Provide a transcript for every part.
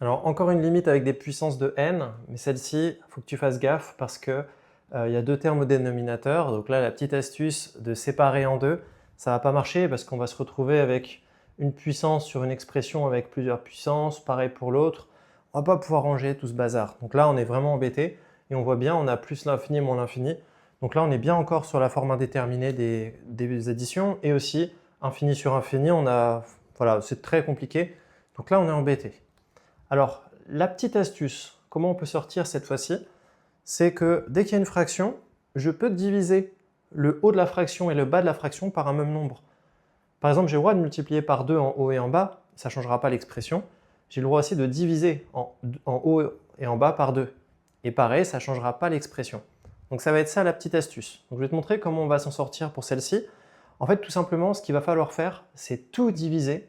Alors encore une limite avec des puissances de n, mais celle-ci, il faut que tu fasses gaffe parce que il y a deux termes au dénominateur. Donc là, la petite astuce de séparer en deux, ça va pas marcher parce qu'on va se retrouver avec une puissance sur une expression avec plusieurs puissances, pareil pour l'autre. On va pas pouvoir ranger tout ce bazar. Donc là, on est vraiment embêté et on voit bien, on a plus l'infini moins l'infini. Donc là, on est bien encore sur la forme indéterminée des additions et aussi infini sur infini, voilà, c'est très compliqué. Donc là, on est embêté. Alors, la petite astuce, comment on peut sortir cette fois-ci, c'est que dès qu'il y a une fraction, je peux diviser le haut de la fraction et le bas de la fraction par un même nombre. Par exemple, j'ai le droit de multiplier par 2 en haut et en bas, ça ne changera pas l'expression. J'ai le droit aussi de diviser en haut et en bas par 2. Et pareil, ça ne changera pas l'expression. Donc ça va être ça la petite astuce. Donc je vais te montrer comment on va s'en sortir pour celle-ci. En fait, tout simplement, ce qu'il va falloir faire, c'est tout diviser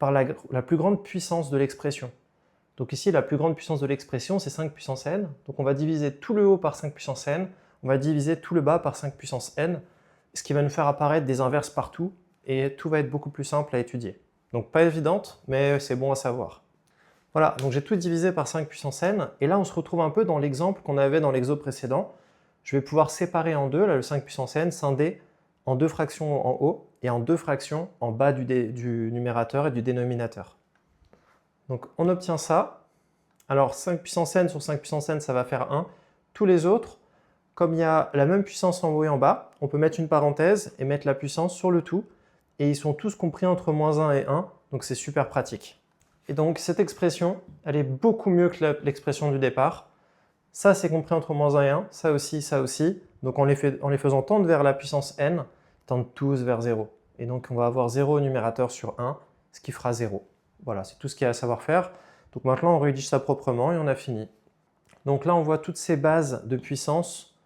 par la plus grande puissance de l'expression. Donc ici, la plus grande puissance de l'expression, c'est 5 puissance n. Donc on va diviser tout le haut par 5 puissance n, on va diviser tout le bas par 5 puissance n, ce qui va nous faire apparaître des inverses partout, et tout va être beaucoup plus simple à étudier. Donc pas évidente, mais c'est bon à savoir. Voilà, donc j'ai tout divisé par 5 puissance n, et là on se retrouve un peu dans l'exemple qu'on avait dans l'exo précédent. Je vais pouvoir séparer en deux, là le 5 puissance n, scinder en deux fractions en haut, et en deux fractions en bas du numérateur et du dénominateur. Donc on obtient ça. Alors 5 puissance n sur 5 puissance n, ça va faire 1. Tous les autres, comme il y a la même puissance en haut et en bas, on peut mettre une parenthèse et mettre la puissance sur le tout. Et ils sont tous compris entre -1 et 1, donc c'est super pratique. Et donc cette expression, elle est beaucoup mieux que l'expression du départ. Ça, c'est compris entre -1 et 1, ça aussi, ça aussi. Donc en les faisant tendre vers la puissance n, ils tendent tous vers 0. Et donc on va avoir 0 au numérateur sur 1, ce qui fera 0. Voilà, c'est tout ce qu'il y a à savoir faire. Donc maintenant, on rédige ça proprement et on a fini. Donc là, on voit toutes ces bases de puissance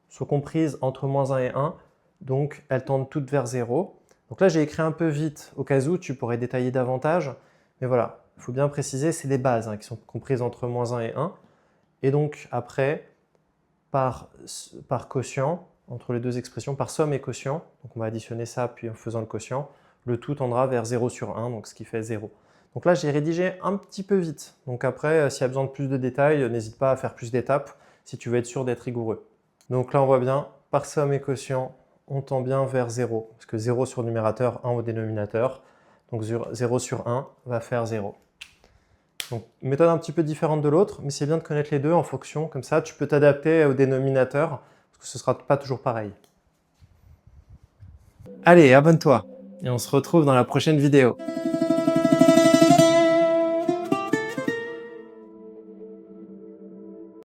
sont comprises entre -1 et 1. Donc elles tendent toutes vers 0. Donc là, j'ai écrit un peu vite au cas où tu pourrais détailler davantage. Mais voilà, il faut bien préciser, c'est des bases qui sont comprises entre -1 et 1. Et donc après, par quotient, entre les deux expressions, par somme et quotient, donc on va additionner ça puis en faisant le quotient, le tout tendra vers 0 sur 1, donc ce qui fait 0. Donc là, j'ai rédigé un petit peu vite. Donc après, s'il y a besoin de plus de détails, n'hésite pas à faire plus d'étapes si tu veux être sûr d'être rigoureux. Donc là, on voit bien, par somme et quotient, on tend bien vers 0. Parce que 0 sur le numérateur, 1 au dénominateur. Donc 0 sur 1 va faire 0. Donc méthode un petit peu différente de l'autre, mais c'est bien de connaître les deux en fonction. Comme ça, tu peux t'adapter au dénominateur, parce que ce ne sera pas toujours pareil. Allez, abonne-toi, et on se retrouve dans la prochaine vidéo.